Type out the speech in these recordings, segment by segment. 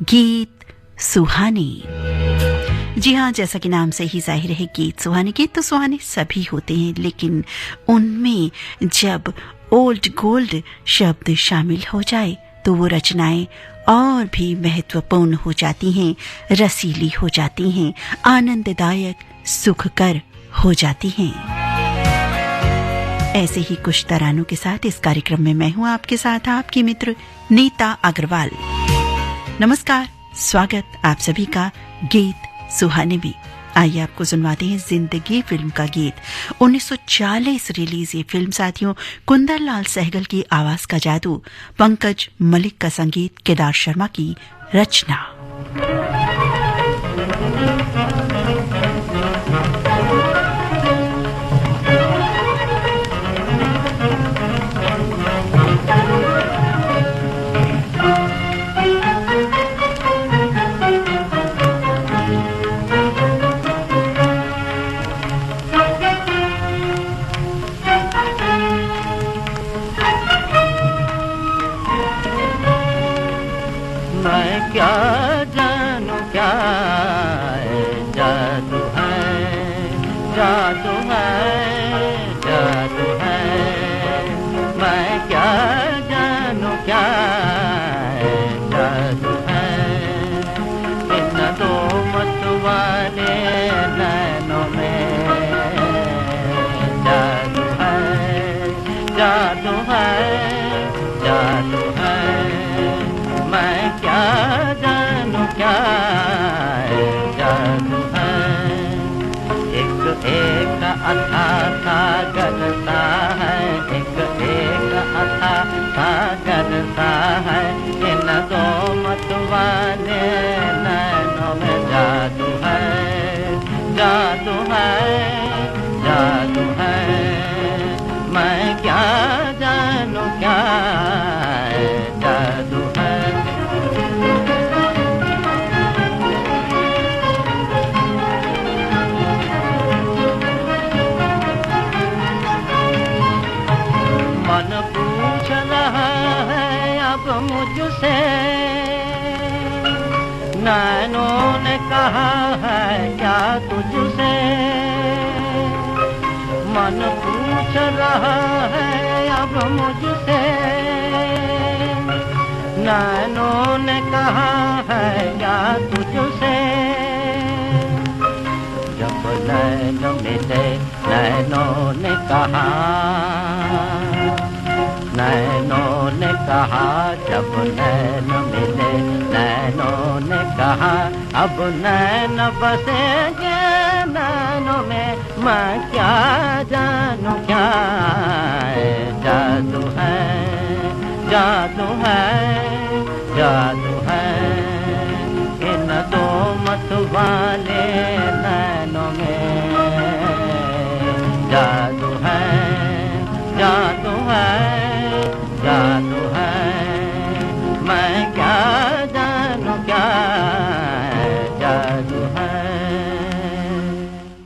गीत सुहाने। जी हाँ, जैसा कि नाम से ही जाहिर है, गीत तो सुहाने सभी होते हैं, लेकिन उनमें जब ओल्ड गोल्ड शब्द शामिल हो जाए तो वो रचनाएं और भी महत्वपूर्ण हो जाती हैं, रसीली हो जाती हैं, आनंददायक सुखकर हो जाती हैं। ऐसे ही कुछ तरानों के साथ इस कार्यक्रम में मैं हूं आपके साथ, आपकी मित्र नीता अग्रवाल। नमस्कार, स्वागत आप सभी का गीत सुहाने में। आइए आपको सुनवाते हैं जिंदगी फिल्म का गीत। 1940 रिलीज ये फिल्म साथियों, कुंदन लाल सहगल की आवाज का जादू, पंकज मलिक का संगीत, केदार शर्मा की रचना। करता है इन दो मतवाले नैनों में जादू है, जादू है, जादू है। मैं क्या जानूं क्या जादू है। मन पूछ रहा मुझसे, नैनों ने कहा है क्या तुझसे। मन पूछ रहा है अब मुझसे, नैनों ने कहा है क्या तुझसे। जब नैन मिले नैनों ने कहा, नैनों ने कहा, जब नैन मिले नैनों ने कहा, अब नैन बसेंगे नैनों में। मैं क्या जानूं क्या जादू है, जादू है, जादू है। इन दो मत वाले नैनों में जादू है, जादू है, जादू है। मैं क्या जानूं क्या जादू है।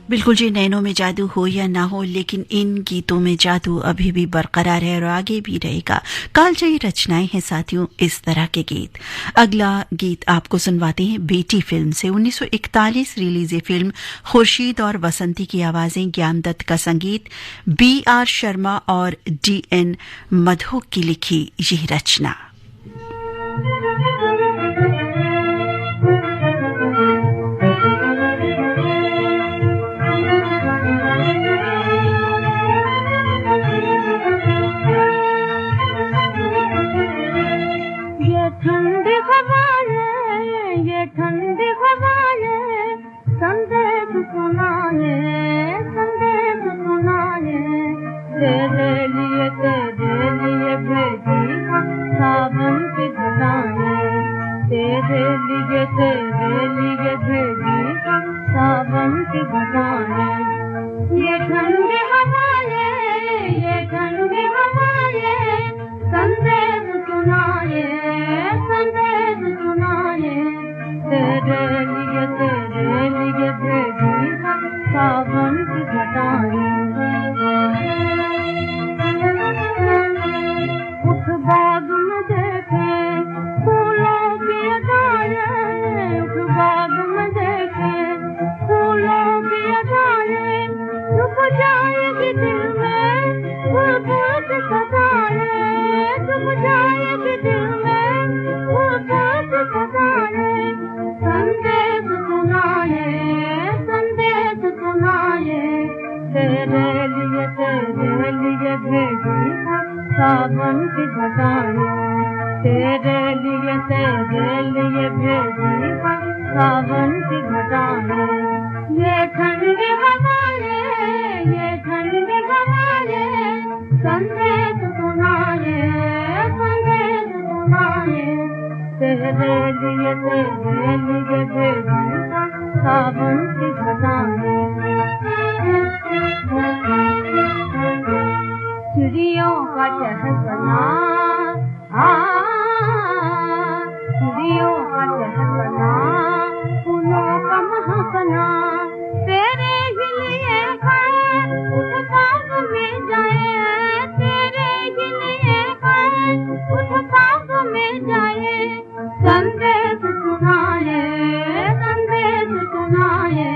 बिल्कुल जी, नैनों में जादू हो या ना हो, लेकिन इन गीतों में जादू अभी भी बरकरार है और आगे भी रहेगा। कालजयी रचनाएं हैं साथियों इस तरह के गीत। अगला गीत आपको सुनवाते हैं बेटी फिल्म से। 1941 रिलीज ये फिल्म, खुर्शीद और वसंती की आवाजें, ज्ञान दत्त का संगीत, B.R. शर्मा और D.N. मधोक की लिखी यह रचना। ठंडी हवाएं संदेश सुनाए, संदेश सुनाए। तेरे लिए भेजी सावन की घटाएं। तेरे लिए भेजी सावन की घटाएं। ये ठंडी हवाएं, ये ठंडी हवाएं संदेश सुनाए, संदेश सुनाए। तेरे लिए भेजी सावन की घटाएं। उस बाग में देखे फूलों की अदाएं, लिए भेजी सावन की घटाएं, ये ठंडी हवाएं, ये ठंडी हवाएं, संदेश सुनाए, संदेश सुनाए, तेरे लिए भेजी सावन की घटाएं। चिड़ियों का चहकना, चिड़ियों का चहकना, फूलों का महकना, तेरे ही लिए है, उस बाग में जाए, तेरे ही लिए है, उस बाग में जाए, संदेश सुनाए, संदेश सुनाए,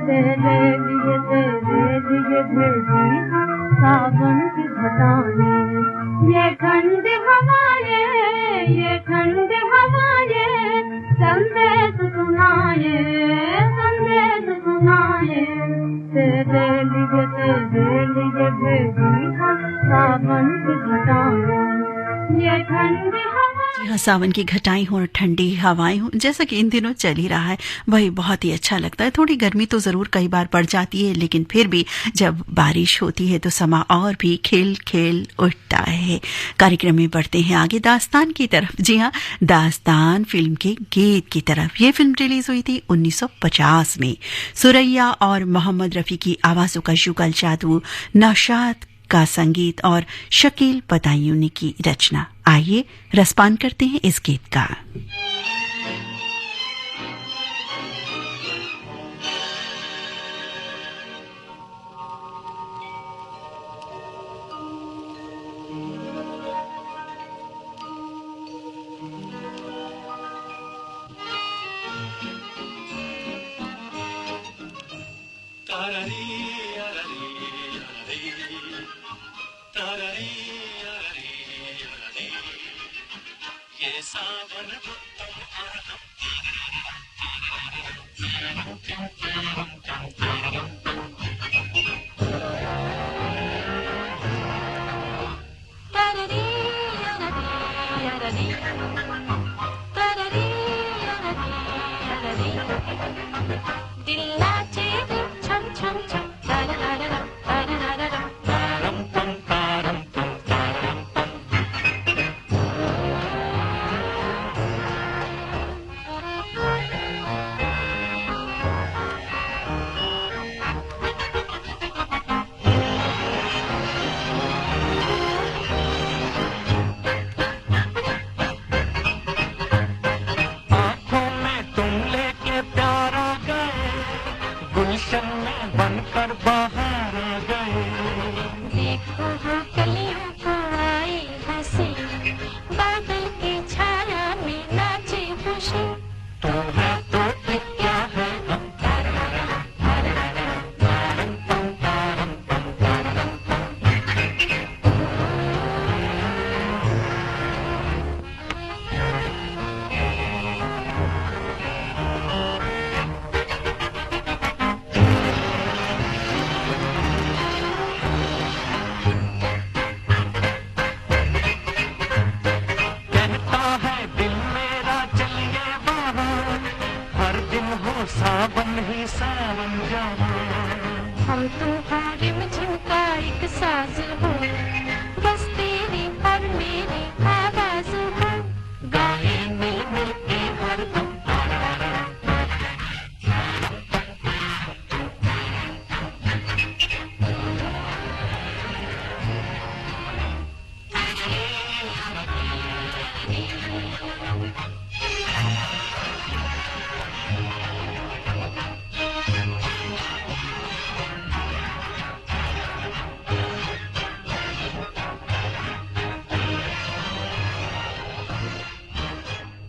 तेरे लिए भेजी सावन की घटाएं, ये ठंडी हवाएं, ये ठंडी हवाएं, संदेश सुनाए, संदेश सुनाए, तेरे लिए भेजी सावन की घटाएं, ये ठंडी हवाएं। हाँ, सावन की घटाएं हो और ठंडी हवाएं हो, जैसा कि इन दिनों चल ही रहा है, वही बहुत ही अच्छा लगता है। थोड़ी गर्मी तो जरूर कई बार पड़ जाती है, लेकिन फिर भी जब बारिश होती है तो समा और भी खेल खेल उठता है। कार्यक्रम में बढ़ते हैं आगे दास्तान की तरफ। जी हाँ, दास्तान फिल्म के गीत की तरफ। ये फिल्म रिलीज हुई थी 1950 में। सुरैया और मोहम्मद रफी की आवाजों का युगल जादू, नौशाद का संगीत और शकील बदायूनी की रचना। आइए रसपान करते हैं इस गीत का।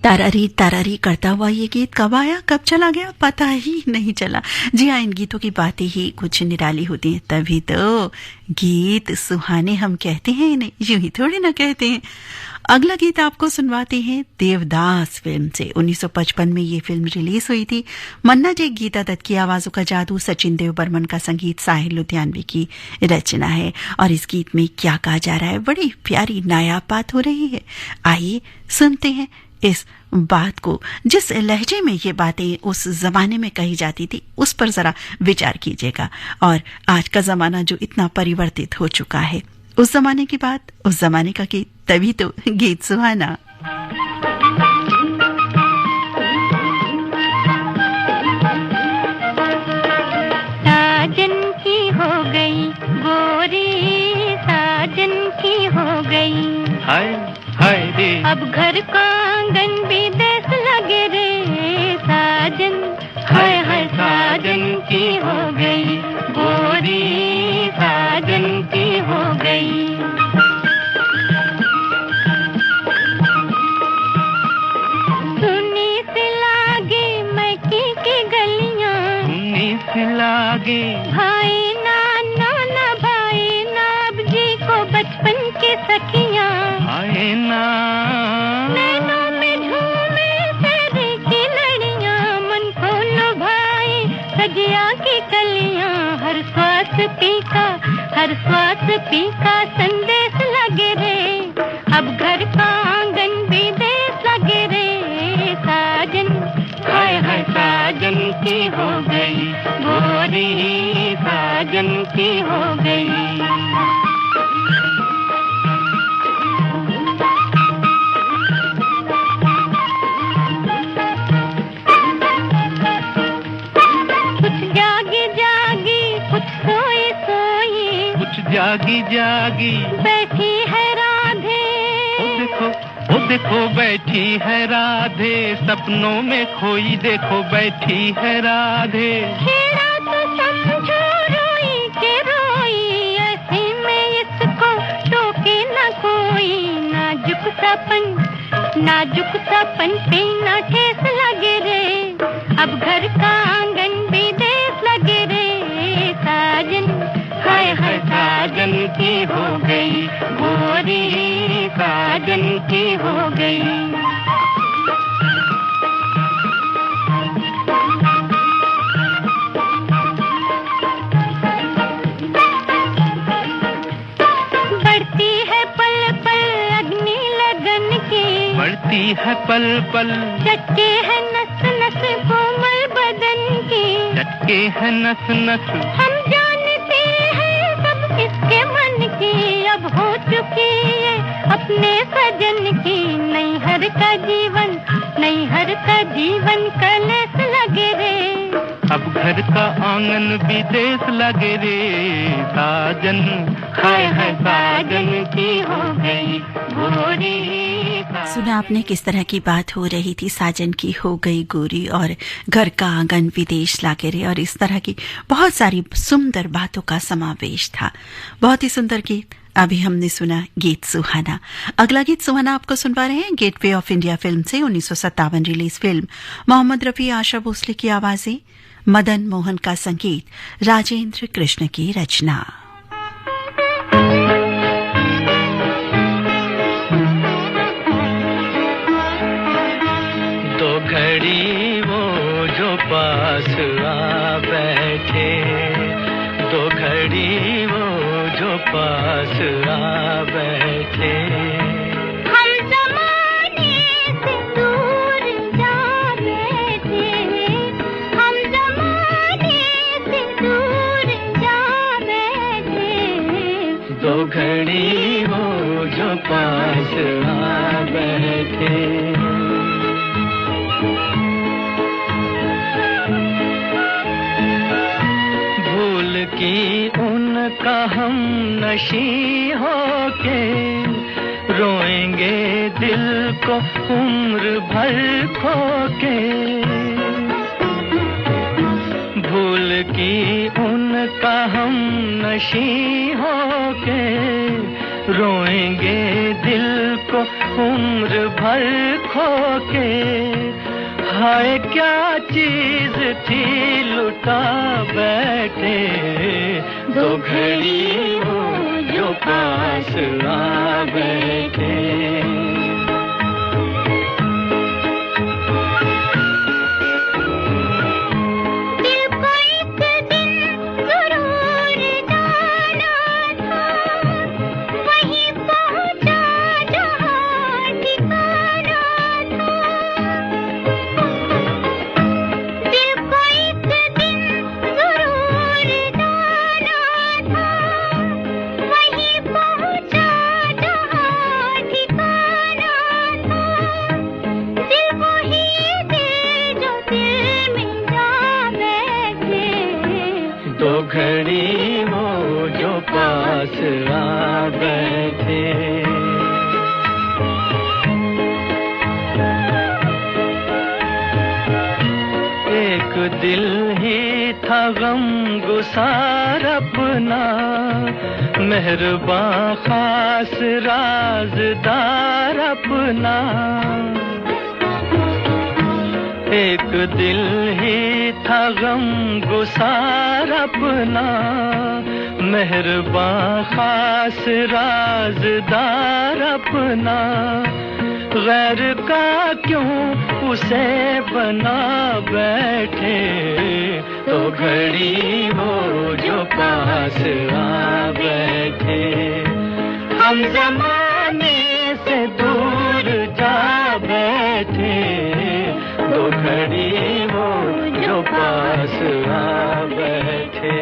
तारारी तारारी करता हुआ ये गीत कब आया कब चला गया पता ही नहीं चला। जी हाँ, इन गीतों की बातें ही कुछ निराली होती हैं, तभी तो गीत सुहाने हम कहते हैं इन्हें, यूं ही थोड़ी ना कहते हैं। अगला गीत आपको सुनवाते हैं देवदास फिल्म से। 1955 में ये फिल्म रिलीज हुई थी। मन्ना जी गीता दत्त की आवाजों का जादू, सचिन देव बर्मन का संगीत, साहिल लुधियानवी की रचना है। और इस गीत में क्या कहा जा रहा है, बड़ी प्यारी नायाब बात हो रही है। आइए सुनते हैं इस बात को, जिस लहजे में ये बातें उस जमाने में कही जाती थी, उस पर जरा विचार कीजिएगा। और आज का जमाना जो इतना परिवर्तित हो चुका है, उस जमाने की बात, उस जमाने का गीत, तभी तो गीत सुहाना। साजन की हो गई गोरी, साजन की हो गई, हाय हाय रे, अब घर का आंगन भी देश लगे रे, साजन हाय हाय साजन की हो गई गोरी, साजन की हो गई। सुनी से लागे मैकी की गलियां, सुनी से लागे भाई नाना ना भाई नाब जी को बचपन की सखियां, आए ना नैनों में झूमे तेरे की लड़ियां, मन को लुभाए सजिया की कलियां, हर श्वास पी का संदेश लगे रे, अब घर का आंगन भी देश लगे रे, साजन हाय हाय साजन की हो गई गोरी, साजन की हो गई। जागी जागी बैठी है राधे, ओ देखो बैठी है राधे, सपनों में खोई देखो बैठी है राधे। छेड़ा तो समझो रोई के रोई, ऐसे में इसको टोके न कोई, नाजुक सपन पे ना ठेस लगे रे, अब घर का आंगन भी देश लगे रे, साजन हाय हाय साजन की हो गई गोरी, साजन की हो गई। बढ़ती है पल पल अग्नि लगन की, बढ़ती है पल पल चटके है नस नस कोमल बदन की, चटके है नस नस हम जानते हैं सब इसके मन की, अब हो चुकी है अपने सजन की, नैहर का जीवन कलेस लगे रे, अब घर का आंगन भी देश लगे रे, साजन हाय हाय साजन की हो गई गोरी। सुना आपने किस तरह की बात हो रही थी, साजन की हो गई गोरी और घर का आंगन विदेश लागे रे, और इस तरह की बहुत सारी सुंदर बातों का समावेश था। बहुत ही सुंदर गीत। अभी हमने सुना गीत सुहाना। अगला गीत सुहाना आपको सुनवा रहे हैं गेटवे ऑफ इंडिया फिल्म से 1957 रिलीज फिल्म, मोहम्मद रफी, आशा भोसले की आवाजें, मदन मोहन का संगीत, राजेंद्र कृष्ण की रचना। दो घड़ी वो जो पास आ बैठे, दो घड़ी वो जो पास आ बैठे, हम ज़माने से दूर जा बैठे, हम ज़माने से दूर जा बैठे, दो घड़ी वो जो पास आ बैठे। भूल की उनका हम नशी होके, रोएंगे दिल को उम्र भर खोके, भूल की उनका हम नशी होके, रोएंगे दिल को उम्र भर खोके, हाय क्या चीज थी लुटा बैठे, दो घड़ी वो जो पास आ बैठे। पास आ बैठे। एक दिल ही था गम गुसार अपना, मेहरबान खास राज़दार अपना। एक दिल ही था गम गुसार अपना, मेहरबान खास राज़दार अपना। गैर का क्यों उसे बना बैठे, तो घड़ी हो जो पास आ बैठे। हम ज़माने से दूर जा बैठे, तो घड़ी हो जो पास आ बैठे।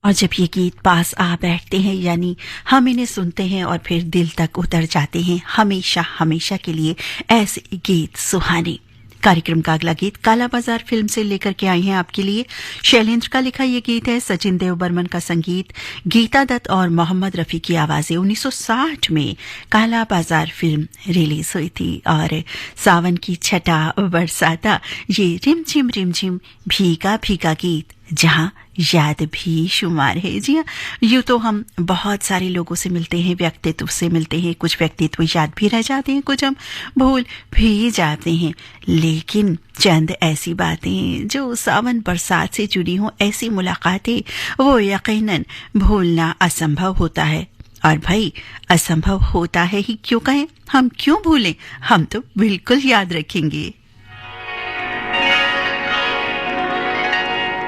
और जब ये गीत पास आ बैठते हैं यानी हम इन्हें सुनते हैं और फिर दिल तक उतर जाते हैं हमेशा हमेशा के लिए ऐसे गीत सुहाने। कार्यक्रम का अगला गीत काला बाजार फिल्म से लेकर के आए हैं आपके लिए। शैलेंद्र का लिखा ये गीत है, सचिन देव बर्मन का संगीत, गीता दत्त और मोहम्मद रफी की आवाजें। 1960 में काला बाजार फिल्म रिलीज हुई थी और सावन की छटा बरसाता ये रिमझिम भीगा भीगा गीत जहां याद भी शुमार है। जी हाँ, यूं तो हम बहुत सारे लोगों से मिलते हैं, व्यक्तित्व से मिलते हैं, कुछ व्यक्तित्व याद भी रह जाते हैं, कुछ हम भूल भी जाते हैं, लेकिन चंद ऐसी बातें जो सावन बरसात से जुड़ी हों, ऐसी मुलाकातें वो यकीनन भूलना असंभव होता है। और भाई असंभव होता है ही क्यों कहें, हम क्यों भूलें, हम तो बिल्कुल याद रखेंगे।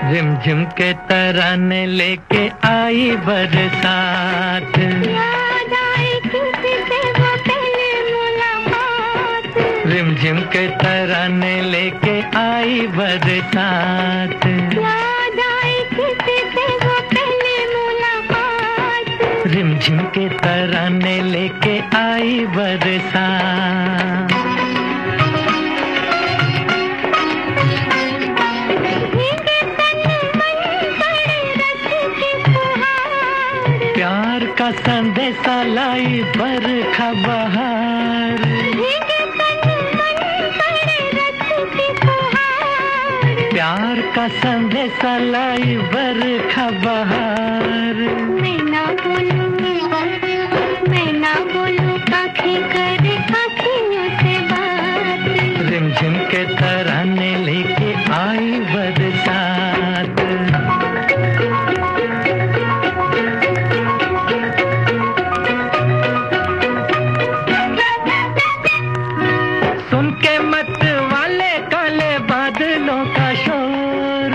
झिमझिम के तराने लेके आई बरसात, याद आई किसी से वो पहली मुलाकात। झिमझिम के तराने लेके आई बरसात, याद आई किसी से वो पहली मुलाकात। झिमझिम के तराने लेके आई बरसात। प्यार का संदेशा लाई बरखा बहार, प्यार का संदेशा लाई बरखा बहार। मैं ना बोलूं आँखें करे आँखियों से बात। रिमझिम के तराने लेके आई बरसात। सुन के मत वाले काले बादलों का शोर,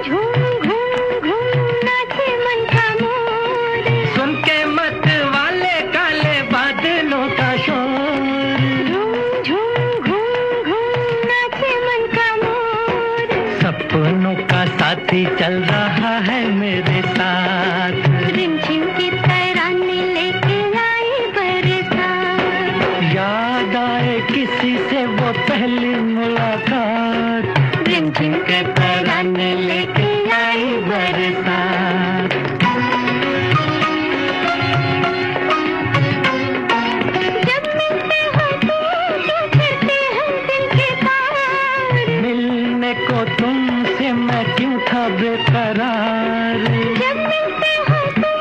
झूम घूम नाचे मन का मोर। सुन के मत वाले काले बादलों का शोर, झूम घूम नाचे मन का मोर। सपनों का साथी चल रहा है मेरे साथ। रिमझिम की तराने लेके आई बरसात। याद आए किसी से वो पहली मुलाकात। रिमझिम के तराने लेके आई बरसात। जब मिलते हो तो फिरते हैं दिल के तार। मिलने को तुमसे मैं क्यों था बेकरार। जब मिलते हो तो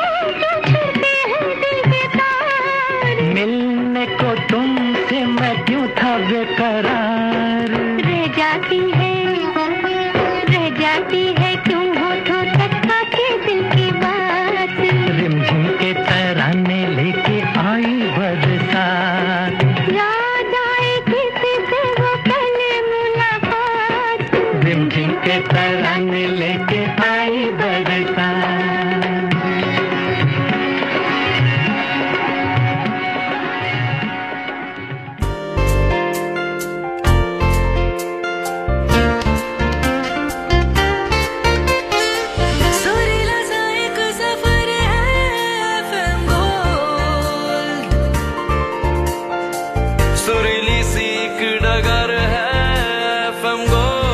फिरते हैं दिल के तार। मिलने को तुमसे मैं क्यों था बेकरार। रह जाती है क्यों होठों तक आके दिल की बात। रिमझिम के तराने लेके आई बरसात। याद आए किसी से वो पहली मुलाकात। रिमझिम के तराने लेके आई बरसात। सुरीली सी एक डगर है FM गोल्ड।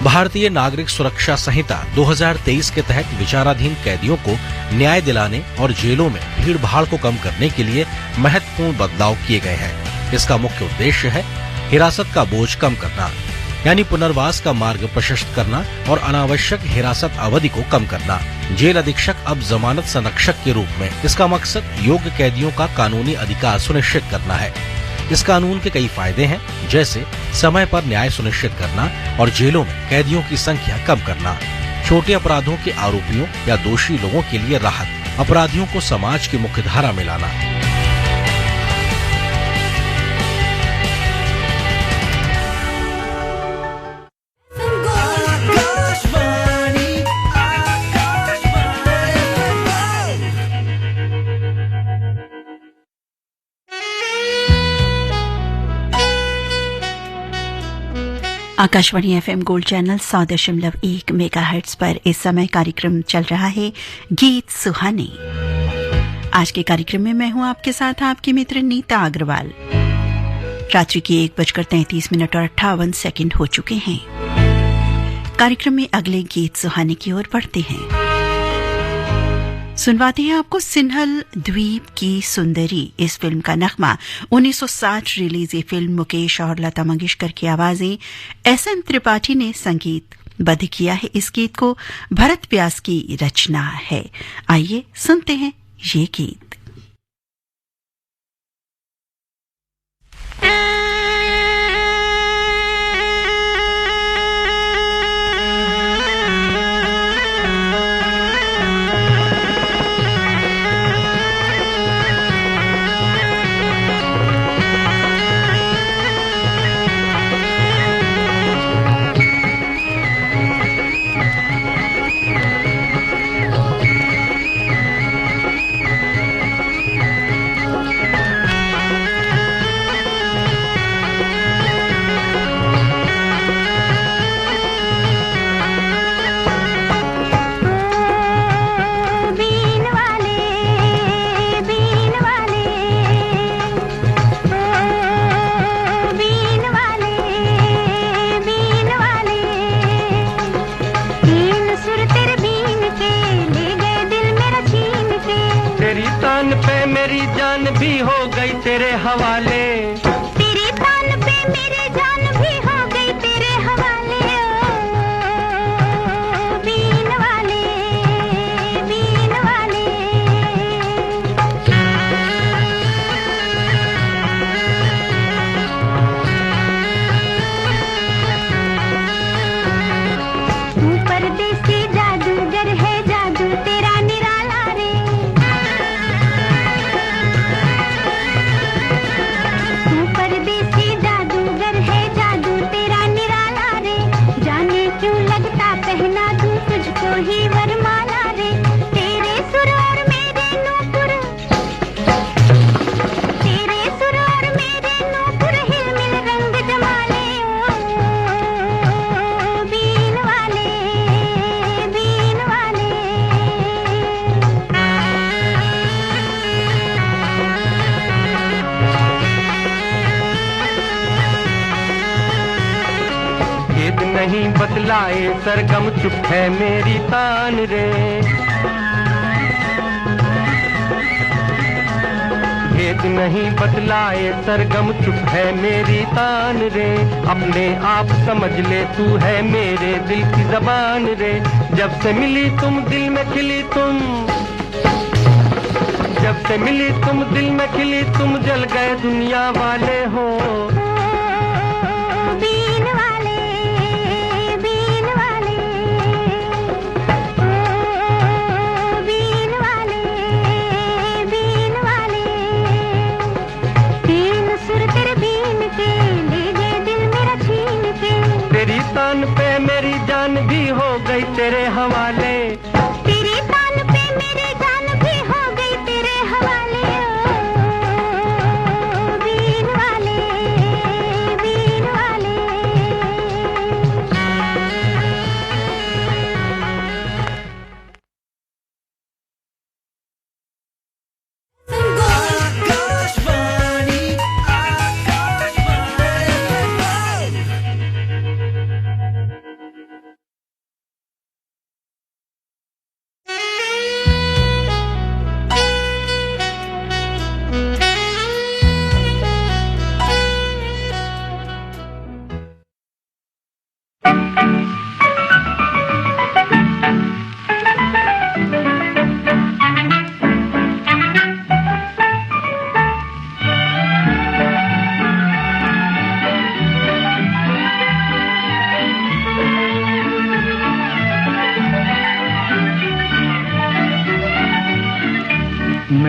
भारतीय नागरिक सुरक्षा संहिता 2023 के तहत विचाराधीन कैदियों को न्याय दिलाने और जेलों में भीड़ भाड़ को कम करने के लिए महत्वपूर्ण बदलाव किए गए हैं। इसका मुख्य उद्देश्य है हिरासत का बोझ कम करना, यानी पुनर्वास का मार्ग प्रशस्त करना और अनावश्यक हिरासत अवधि को कम करना। जेल अधीक्षक अब जमानत संरक्षक के रूप में। इसका मकसद योग्य कैदियों का कानूनी अधिकार सुनिश्चित करना है। इस कानून के कई फायदे हैं, जैसे समय पर न्याय सुनिश्चित करना और जेलों में कैदियों की संख्या कम करना, छोटे अपराधों के आरोपियों या दोषी लोगों के लिए राहत, अपराधियों को समाज की मुख्यधारा में लाना। Akashvani FM gold channel 100.1 megahertz पर इस समय कार्यक्रम चल रहा है गीत सुहाने। आज के कार्यक्रम में मैं हूं आपके साथ आपकी मित्र नीता अग्रवाल। रात्रि के 1:33 और 58 हो चुके हैं। कार्यक्रम में अगले गीत सुहाने की ओर बढ़ते हैं। सुनवाते हैं आपको सिन्हल द्वीप की सुंदरी। इस फिल्म का नगमा 1960 रिलीज ये फिल्म मुकेश और लता मंगेशकर की आवाजें एसएन त्रिपाठी ने संगीतबद्ध किया है। इस गीत को भरत व्यास की रचना है। आइए सुनते हैं ये गीत। नहीं बतलाए सरगम चुप है मेरी तान रे, भेद नहीं बतलाए सरगम चुप है मेरी तान रे। अपने आप समझ ले तू है मेरे दिल की ज़बान रे। जब से मिली तुम दिल में खिली तुम, जब से मिली तुम दिल में खिली तुम, जल गए दुनिया वाले हो। तान पे मेरी जान भी हो गई तेरे हवाले, तेरी तान पे मेरी जान भी हो गई तेरे हवाले। ओ बीन वाले, बीन वाले।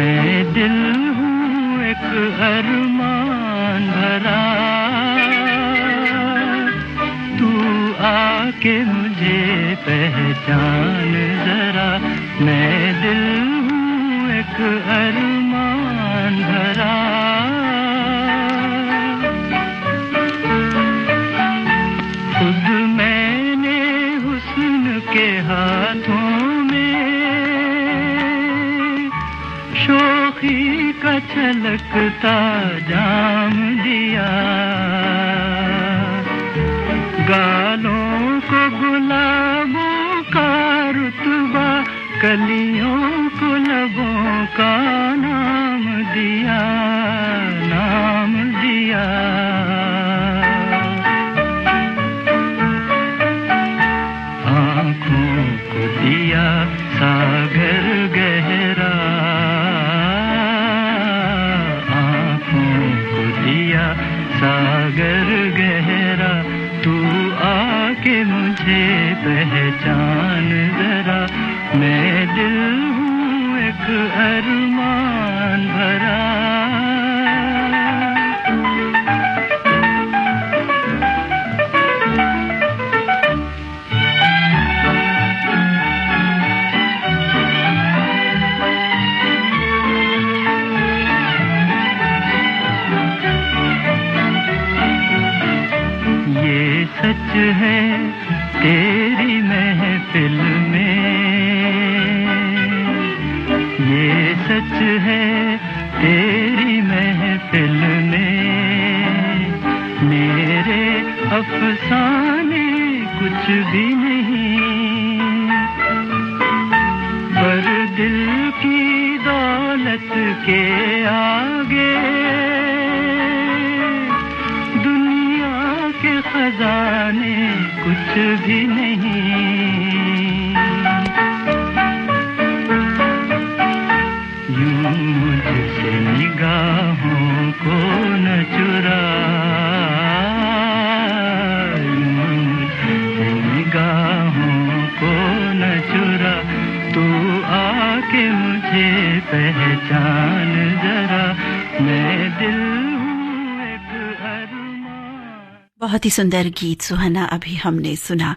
मैं दिल हूँ एक अरमान भरा, तू आके मुझे पहचान जरा। मैं दिल हूँ एक अरमान भरा, खुद मैंने हुस्न के हाथों में शोखी का छलकता जाम दिया, गालों को गुलाबों का रुतबा, कलियों को लबों का नाम दिया, नाम दिया। आँखों को दिया सागर गहरा, आँखों को दिया सागर गहरा, तू आके मुझे पहचान जरा। मैं दिल हूँ एक अरमान भरा। ये सच है तेरी महफिल में, ये सच है तेरी महफिल में, मेरे अफसाने कुछ भी नहीं, पर दिल की दौलत के आगे दुनिया के खजाने कुछ भी नहीं। यूं मुझसे निगाहों को न चुरा, यूं मुझसे निगाहों को न चुरा, तू आके मुझे पहचान जरा। मैं दिल हूँ एक अरमान। बहुत ही सुंदर गीत सुहाना अभी हमने सुना।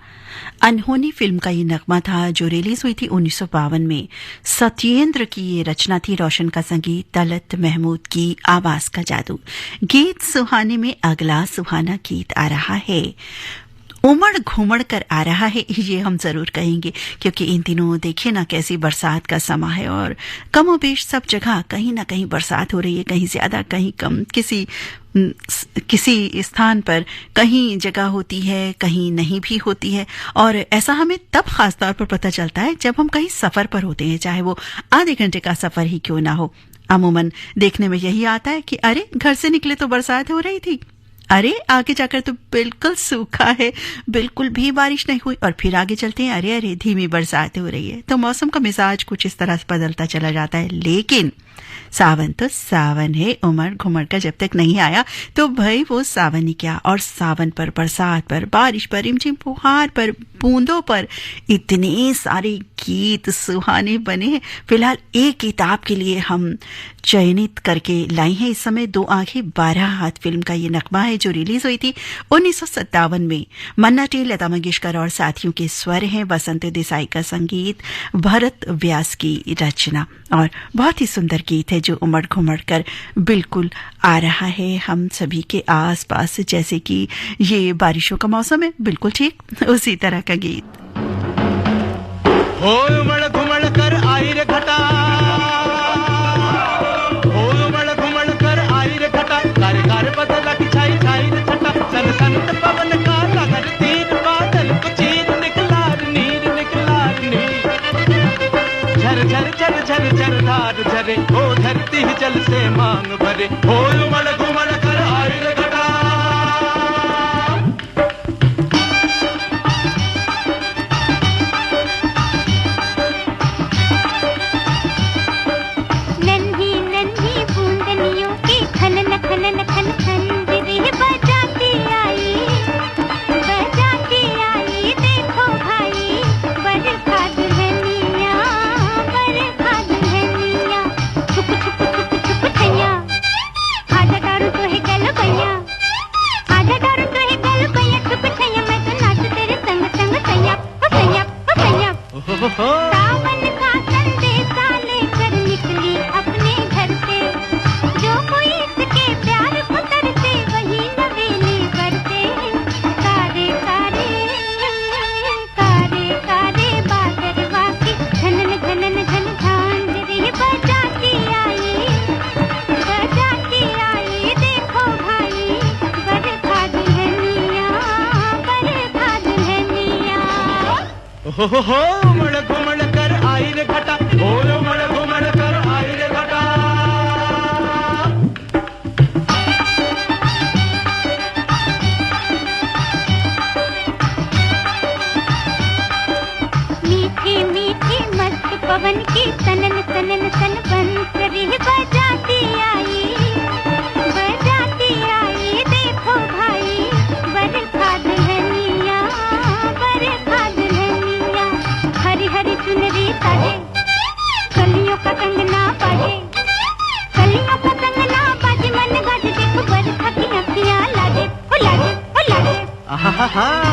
अनहोनी फिल्म का ये नगमा था जो रिलीज हुई थी 1952 में। सत्येंद्र की ये रचना थी, रोशन का संगीत, तलत महमूद की आवाज का जादू। गीत सुहाने में अगला सुहाना गीत आ रहा है, उमड़ घुमड़ कर आ रहा है, ये हम जरूर कहेंगे क्योंकि इन दिनों देखिए ना कैसी बरसात का समा है और कमोबेश सब जगह कहीं ना कहीं बरसात हो रही है, कहीं ज्यादा कहीं कम, किसी स्थान पर कहीं जगह होती है, कहीं नहीं भी होती है। और ऐसा हमें तब खास तौर पर पता चलता है जब हम कहीं सफर पर होते हैं, चाहे वो आधे घंटे का सफर ही क्यों ना हो। अमूमन देखने में यही आता है कि अरे घर से निकले तो बरसात हो रही थी, अरे आगे जाकर तो बिल्कुल सूखा है, बिल्कुल भी बारिश नहीं हुई, और फिर आगे चलते हैं, अरे अरे धीमी बरसात हो रही है। तो मौसम का मिजाज कुछ इस तरह से बदलता चला जाता है। लेकिन सावन तो सावन है, उमड़ घुमड़ का जब तक नहीं आया तो भाई वो सावन ही क्या। और सावन पर, बरसात पर, बारिश पर, रिमझिम फुहार पर, बूंदों पर इतने सारे गीत सुहाने बने हैं। फिलहाल एक किताब के लिए हम चयनित करके लाई हैं इस समय, 2 आंखें 12 हाथ फिल्म का ये नगमा है जो रिलीज हुई थी 1957 में। मन्ना डे, लता मंगेशकर और साथियों के स्वर हैं, बसंत देसाई का संगीत, भरत व्यास की रचना, और बहुत ही सुंदर गीत है जो उमड़ घुमड़ कर बिल्कुल आ रहा है हम सभी के आस पास। जैसे कि ये बारिशों का मौसम है, बिल्कुल ठीक उसी तरह का गीत। हो उमड़ घुमड़ कर आई रे घटा, हो उमड़ घुमड़ कर आई रे घटा, कार कार बदला की छाई छाई रे छटा, सन सन पवन का लहर तीर बादल को चीर निकला नीर झर झर झर झर झर धार झरे, हो धरती जल से मांग भरे, हो उमड़ घुमड़ कर आई रे घटा। छुप हो उमड़ घुमड़ कर आई रे घटा, ओ उमड़ घुमड़ कर आई रे घटा। मीठी मीठी मस्त पवन की सनन सनन सन बंसरी बजाती आई देखो भाई बरखा दुल्हनिया हरी हरी चुनरी साजे कलियों का कंगना बाजे, कलियों का कंगना बाजे मन गाजे देखो बरखा की अखियां लाजे ओ लाजे ओ लाजे।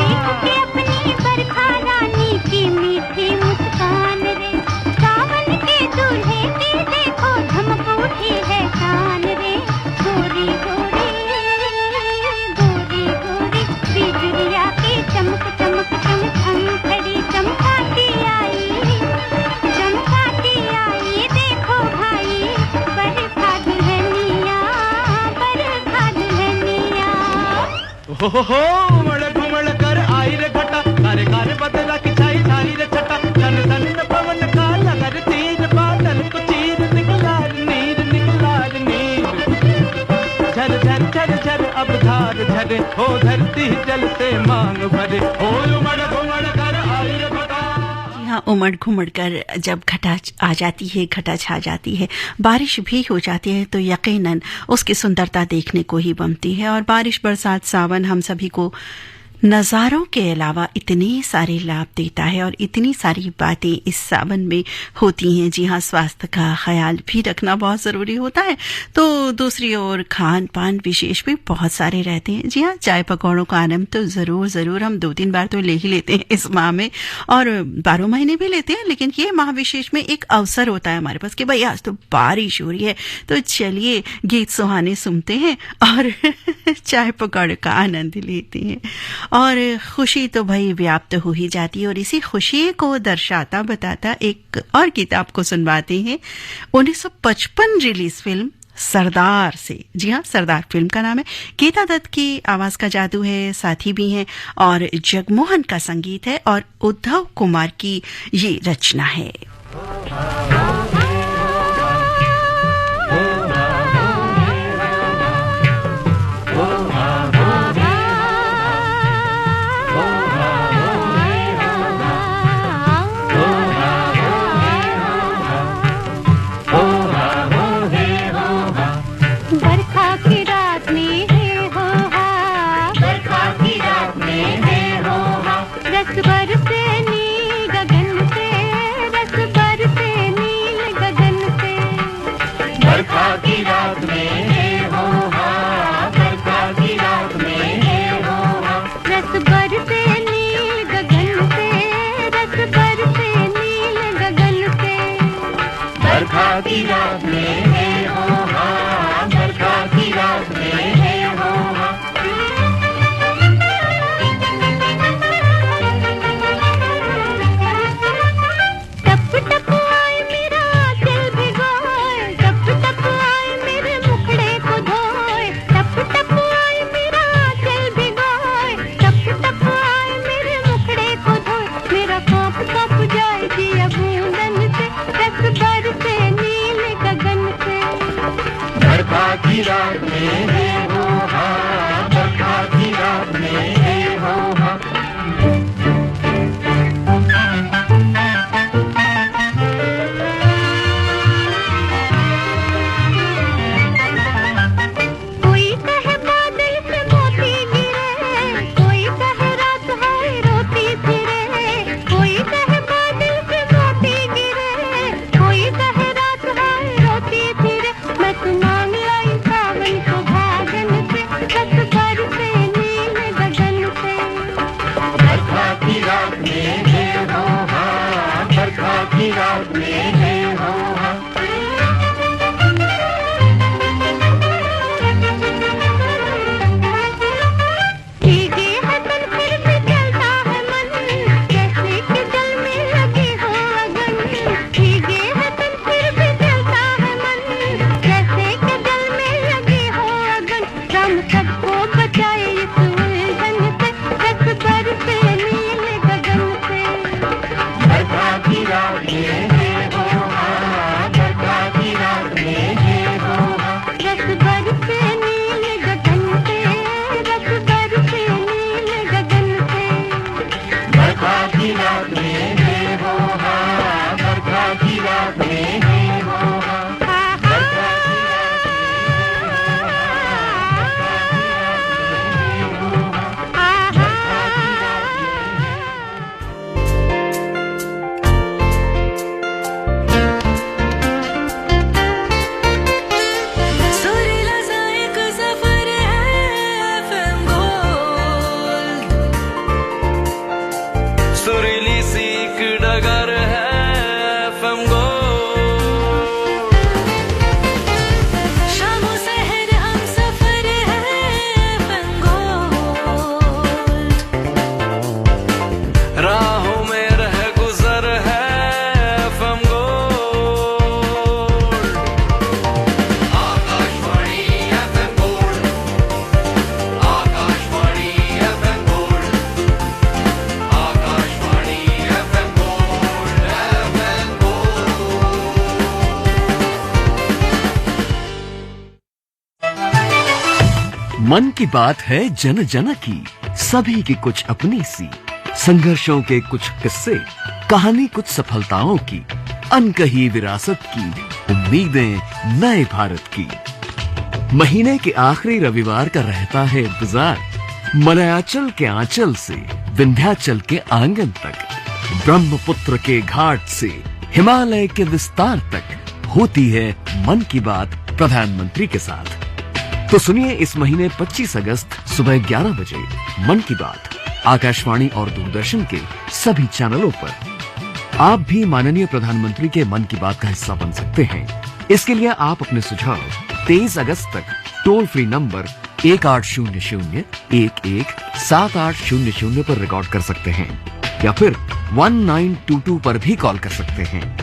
देखो के अपनी बरखा रानी की मीठी मुस्कान रे, सावन के दूल्हे की देखो धमक उठी है शान रे। गोरी गोरी गोरी गोरी बिजुलिया की चमक चमक चमक अंधड़ी चमकाती आई देखो भाई बरखा दुल्हनिया हो उमड़ घुमड़ कर आई रे घटा, कारे कारे बदला की छाई छाई रे छटा, सन सन पवन का लगर तीर बादल को चीर निकला नीर झर झर झर झर अब धार झरे, हो धरती जल से मांग भरे, हो उमड़ घुमड़ कर आई रे घटा। यहाँ उमड़ घुमड़ कर जब घटा आ जाती है, घटा छा जाती है, बारिश भी हो जाती है तो यकीनन उसकी सुंदरता देखने को ही बनती है। और बारिश बरसात सावन हम सभी को नज़ारों के अलावा इतने सारे लाभ देता है और इतनी सारी बातें इस सावन में होती हैं। जी हाँ, स्वास्थ्य का ख्याल भी रखना बहुत ज़रूरी होता है। तो दूसरी ओर खान पान विशेष भी बहुत सारे रहते हैं। जी हाँ, चाय पकौड़ों का आनंद तो ज़रूर हम 2-3 बार तो ले ही लेते हैं इस माह में, और 12 महीने भी लेते हैं, लेकिन ये माह विशेष में एक अवसर होता है हमारे पास कि भाई आज तो बारिश हो रही है, तो चलिए गीत सुहाने सुनते हैं और चाय पकौड़े का आनंद लेते हैं। और खुशी तो भाई व्याप्त हो ही जाती है, और इसी खुशी को दर्शाता बताता एक और गीत आपको सुनवाते हैं 1955 रिलीज फिल्म सरदार से। जी हाँ, सरदार फिल्म का नाम है। गीता दत्त की आवाज का जादू है, साथी भी हैं, और जगमोहन का संगीत है, और उद्धव कुमार की ये रचना है। मांग लाई सावन को भागन की रात में है वो हाँ, बरखा की रात में है वो हाँ, बरखा की रात में है वो हाँ, बरखा की रात सुरीला सा एक सफर है FM गोल्ड, सुरीली सी एक डगर है FM गोल्ड, शामों सहर हम सफर है FM गोल्ड, राहों में रह गुजर है FM gold, Akashvani FM gold, Akashvani FM gold, Akashvani FM gold, FM gold. मन की बात है जन जन की, सभी की कुछ अपनी सी, संघर्षों के कुछ किस्से, कहानी कुछ सफलताओं की, अनकही विरासत की, उम्मीदें नए भारत की। महीने के आखिरी रविवार का रहता है इंतजार, मलयाचल के आंचल से विंध्याचल के आंगन तक, ब्रह्मपुत्र के घाट से हिमालय के विस्तार तक होती है मन की बात प्रधानमंत्री के साथ। तो सुनिए इस महीने 25 अगस्त सुबह 11 बजे मन की बात आकाशवाणी और दूरदर्शन के सभी चैनलों पर। आप भी माननीय प्रधानमंत्री के मन की बात का हिस्सा बन सकते हैं। इसके लिए आप अपने सुझाव 23 अगस्त तक टोल फ्री नंबर 1800-11-7800 पर रिकॉर्ड कर सकते हैं या फिर 1922 पर भी कॉल कर सकते हैं।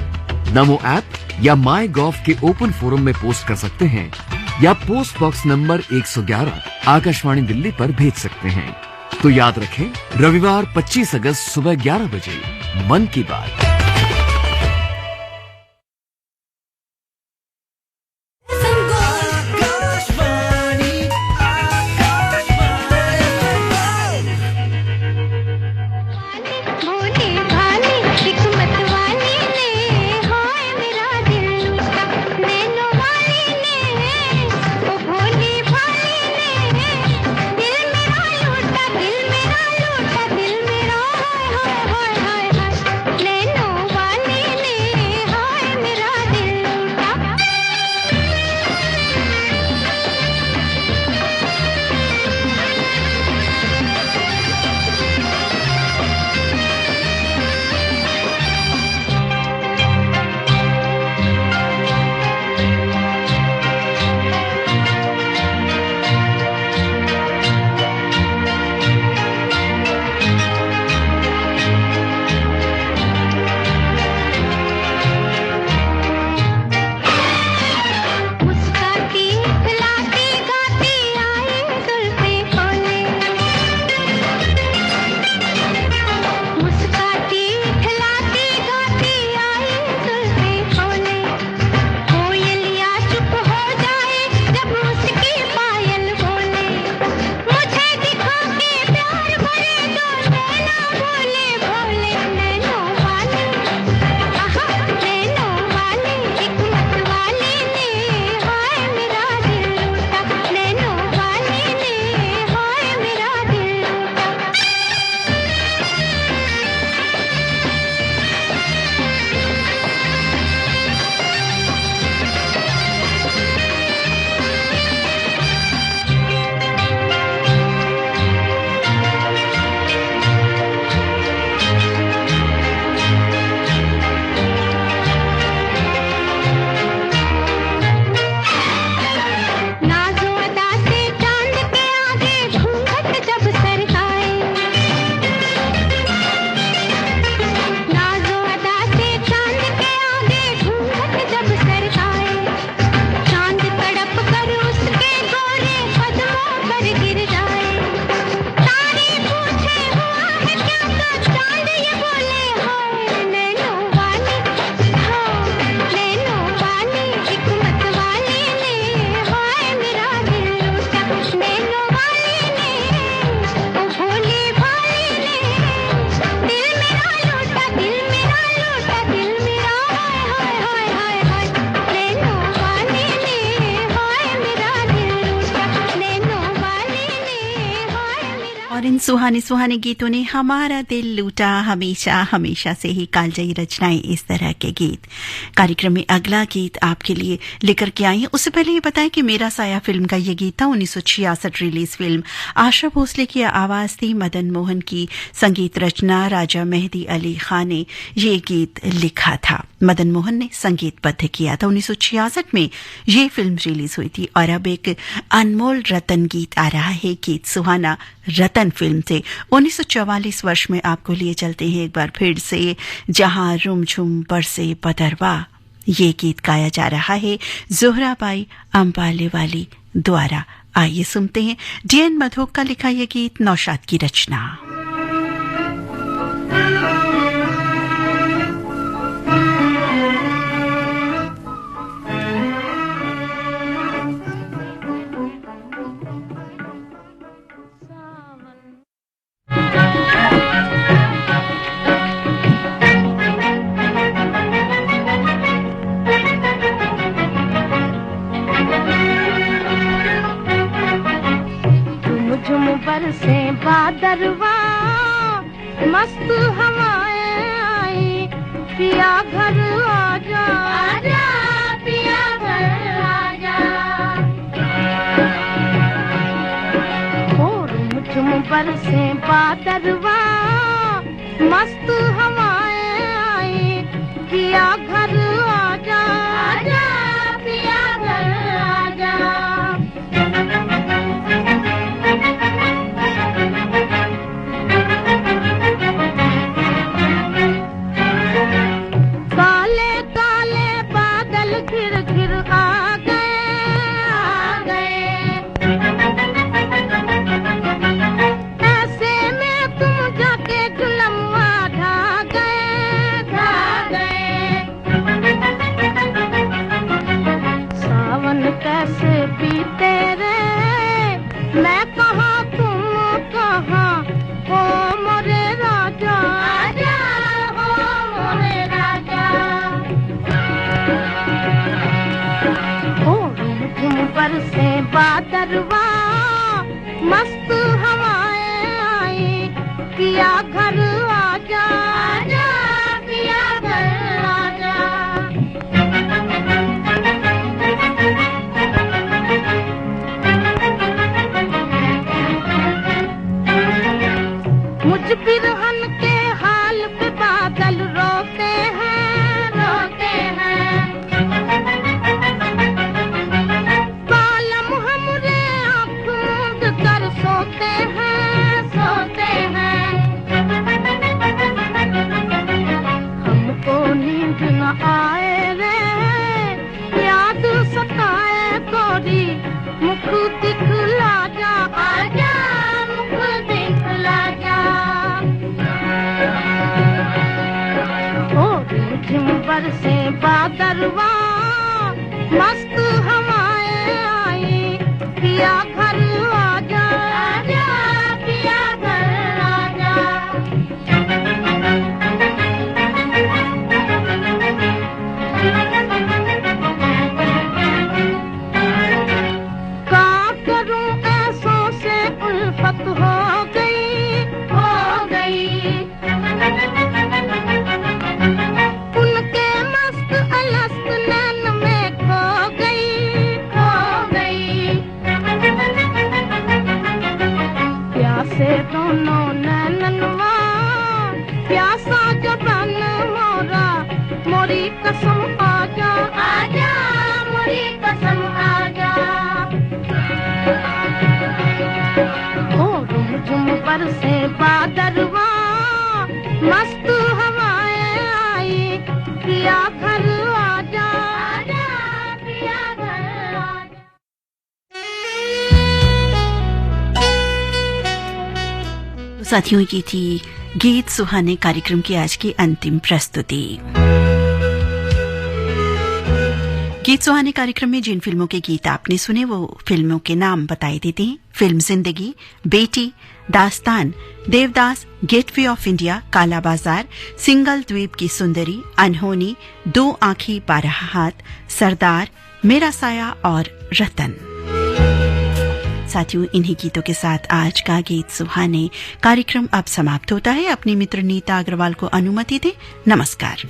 नमो ऐप या माई गॉव के ओपन फोरम में पोस्ट कर सकते हैं या post box number 111 Akashvani Delhi पर भेज सकते हैं। तो याद रखें, रविवार 25 अगस्त सुबह 11 बजे मन की बात। भोले भाले हिकमत वाले ने हाय मेरा दिल लूटा, नैनो वाले ने ओ भोले भाले ने दिल मेरा लूटा, दिल मेरा लूटा, दिल मेरा हाय हाय हाय हाय हाय, नैनो इन सुहाने सुहाने गीतों ने हमारा दिल लूटा, हमेशा हमेशा से ही कालजयी रचनाएं इस तरह के गीत। कार्यक्रम में अगला गीत आपके लिए लेकर के आई है। उससे पहले ये बताएं कि मेरा साया फिल्म का ये गीत था। 1966 रिलीज फिल्म, आशा भोसले की आवाज थी, मदन मोहन की संगीत रचना, राजा मेहदी अली खान ने ये गीत लिखा था, मदन मोहन ने संगीतबद्ध किया था। 1966 में ये फिल्म रिलीज हुई थी। और अब एक अनमोल रतन गीत आ रहा है, गीत सुहाना रतन फिल्म से। 1944 वर्ष में आपको लिए चलते हैं एक बार फिर से, जहां रुमझुम बरसे बदरवा। ये गीत गाया जा रहा है जोहराबाई अंबाले वाली द्वारा। आइए सुनते हैं। डीएन मधोक का लिखा यह गीत, नौशाद की रचना। बरसे बादरवा, मस्त हवाएं आई, पिया घर आजा, आजा पिया घर आजा। और मुझम बरसे बादरवा, मस्त हवाएं आई, पिया घर आजा, आजा पिया घर आजा। बादरवा, मस्त हवाएं आई, पिया घर आजा, आजा पिया घर आजा। मुझ बिरहन के हाल पे बादल रोते हैं, रोते हैं। सोते हैं, सोते हैं। हमको नींद न आए रे, याद सताए गोरी, मुख दिखला जा, आजा मुख दिखला जा। ओ रिमझिम बरसे बादरवा, मस्त हवाएं आई, पिया घर आजा, आजा पिया घर आजा। क्या करूं ऐसों से उल्फत हो गई, हो गई। उनके मस्त अलस्त नैन में खो गई, खो गई। प्यासे दोनों नैननवा, प्यासा जबान मोरा, मोरी कसम आजा, आजा मोरी कसम आजा। ओ रुमझुम बरसे बादरवा, मस्त हवाएं आई, पिया घर आजा, आजा पिया घर आजा। साथियों, की थी गीत सुहाने कार्यक्रम की आज की अंतिम प्रस्तुति। गीत सुहाने कार्यक्रम में जिन फिल्मों के गीत आपने सुने वो फिल्मों के नाम बताए देते हैं। फिल्म जिंदगी, बेटी, दास्तान, देवदास, गेटवे ऑफ इंडिया, काला बाजार, सिंगल द्वीप की सुंदरी, अनहोनी, दो आंखी बारह हाथ, सरदार, मेरा साया और रतन। साथियों, इन्हीं गीतों के साथ आज का गीत सुहाने कार्यक्रम अब समाप्त होता है। अपनी मित्र नीता अग्रवाल को अनुमति दें। नमस्कार।